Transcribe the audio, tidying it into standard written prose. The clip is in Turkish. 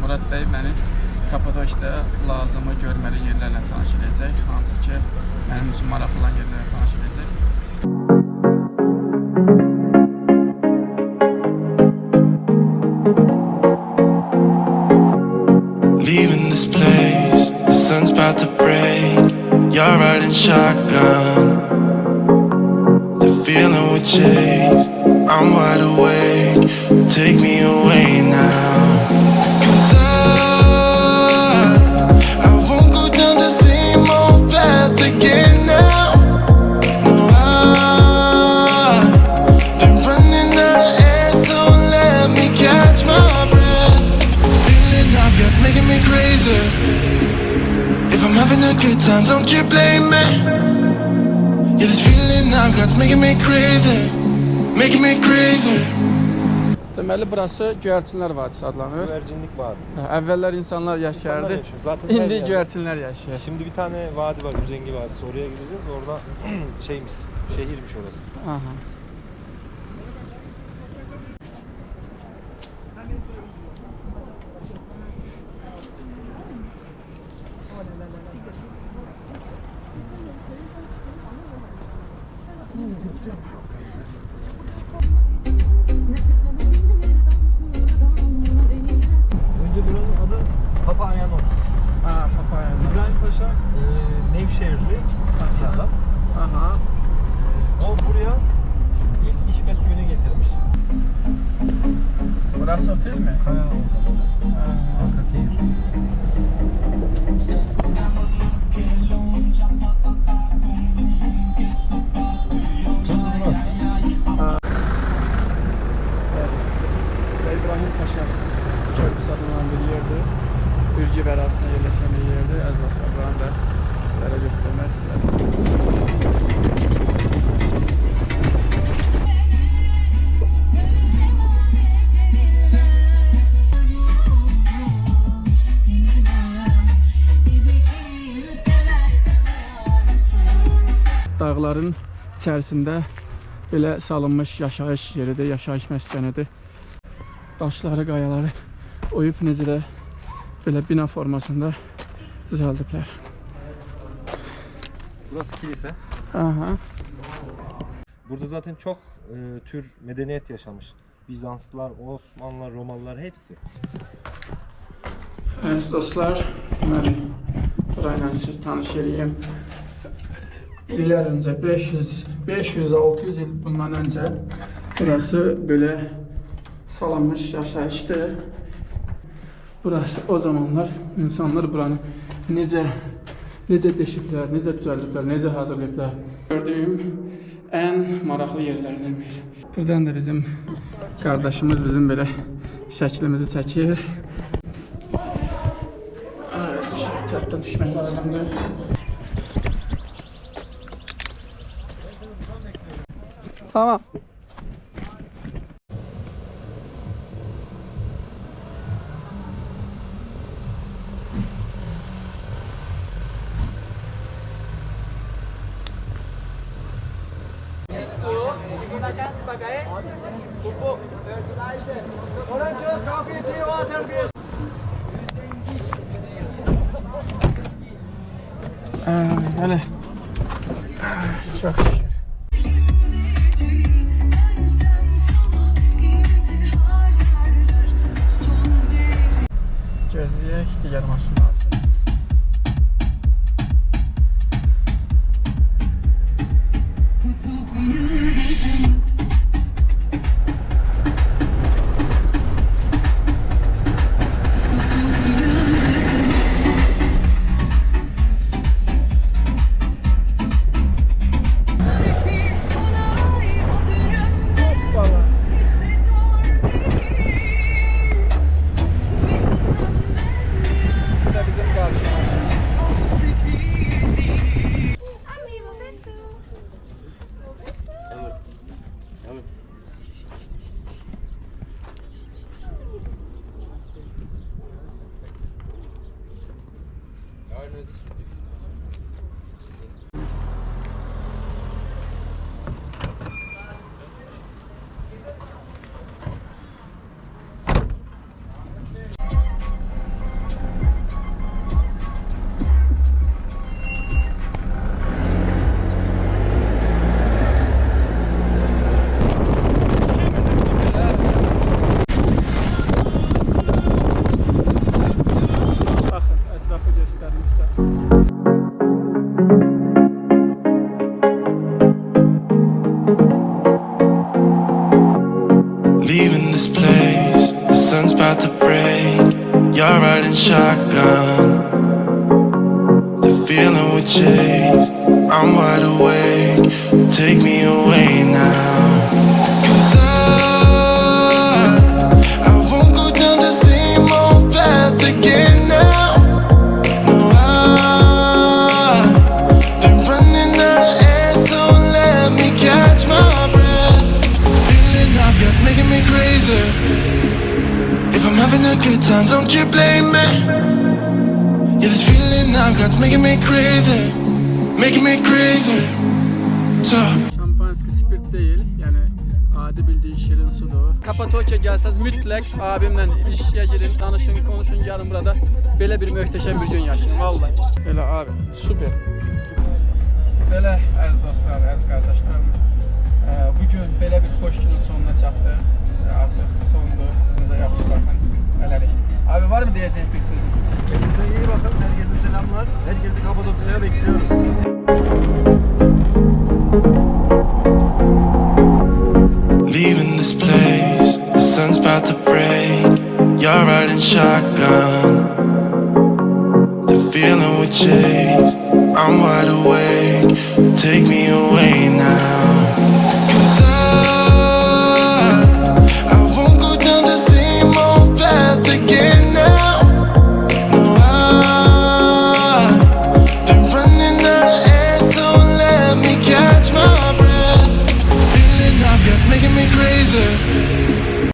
Murad bəy məni Kapadokya'da lazımı görməli yerlərlə tanış edəcək, hansı ki mənim üçün maraqlı olan yerlərlə tanış edəcək. Leaving this place, the sun's about to break. You're riding shotgun, the feeling we chase. I'm wide awake, take me away now. 'Cause I won't go down the same old path again now. No, I've been running out of air, so let me catch my breath. Feeling I've got's making me crazy. If I'm having a good time, don't you blame me. Yeah, this feeling I've got's making me crazy. Making me crazy. Deməli burası göyərçinlər vadisi adlanır. Güvercinlik vadisi. Əvvəllər insanlar yaşayardı. Zaten İndi göyərçinlər yaşayır. Şimdi bir tane vadi var, Üzengi Vadisi. Oraya gideceğiz. Orada şeymiş, şehirmiş orası. Aha. Önce buranın adı Papağan olsun. Papaya. İbrahim Paşa Nevşehirli bir adam. Aha. O buraya ilk içme suyunu getirmiş. Burası otel mi? Kaya olmalı. Arka keyif. İbrahim Paşa köprüsü adlanan bir yerdir. Ürgüp arasında yerleşen bir yerdir. Əziz dostlar, da sizlərə göstərmək istəyirəm. Dağların içərisində belə salınmış yaşayış yeridir, yaşayış məskənidir. Daşları, qayaları oyub necə də belə bina formasında düzəldiblər. Burası kilise. Aha. Burada zaten çok tür medeniyet yaşamış. Bizanslılar, Osmanlılar, Romalılar hepsi. Əziz dostlar, deməli burayla siz tanış edeyim. İllər öncə 500-600 il bundan öncə burası belə salınmış yaşayışdır. Burası o zamanlar insanlar buranı necə deşiblər, necə düzəldiblər, necə hazırlayıblar. Gördüyüm ən maraqlı yerlərdən biri. Buradan da bizim qardaşımız bizim belə şəklimizi çəkir. Çatdan düşmək lazımdır. Tamam. Digunakan sebagai pupuk fertilizer. Orang just coffee, tea, water, beer. Böyle. Çok şükür. Gözleyek diğer maşınlar. You're riding shotgun. The feeling we chase. I'm wide awake. Take me away now. 'Cause I won't go down the same old path again now. No, I've been running out of air, so let me catch my breath. Feeling I've got's making me crazy. If I'm having a good time, don't you blame me. Yeah, this feeling I've got's making me crazy. Making me crazy. So Şampanski spirit değil, yani adi bildiğin şirin sudur. Kapadokya gelseniz mütləq abimlə ilişkiyə girin, danışın, konuşun, gəlin burada belə bir möhtəşəm bir gün yaşayın, vallahi. Belə abi, super. Belə əziz dostlar, əziz qardaşlarım, bugün belə bir xoş günün sonuna çatdı. Artıq sondur. Bize yaxşı baxın, elərik. Abi var mı diyəcək bir sözün? Kendinize iyi bakın. Herkese selamlar. Herkesi Kapadokya'ya bekliyoruz. leaving this place, the sun's about to break. You're riding shotgun. The feeling we chase. I'm wide awake. Take me away now.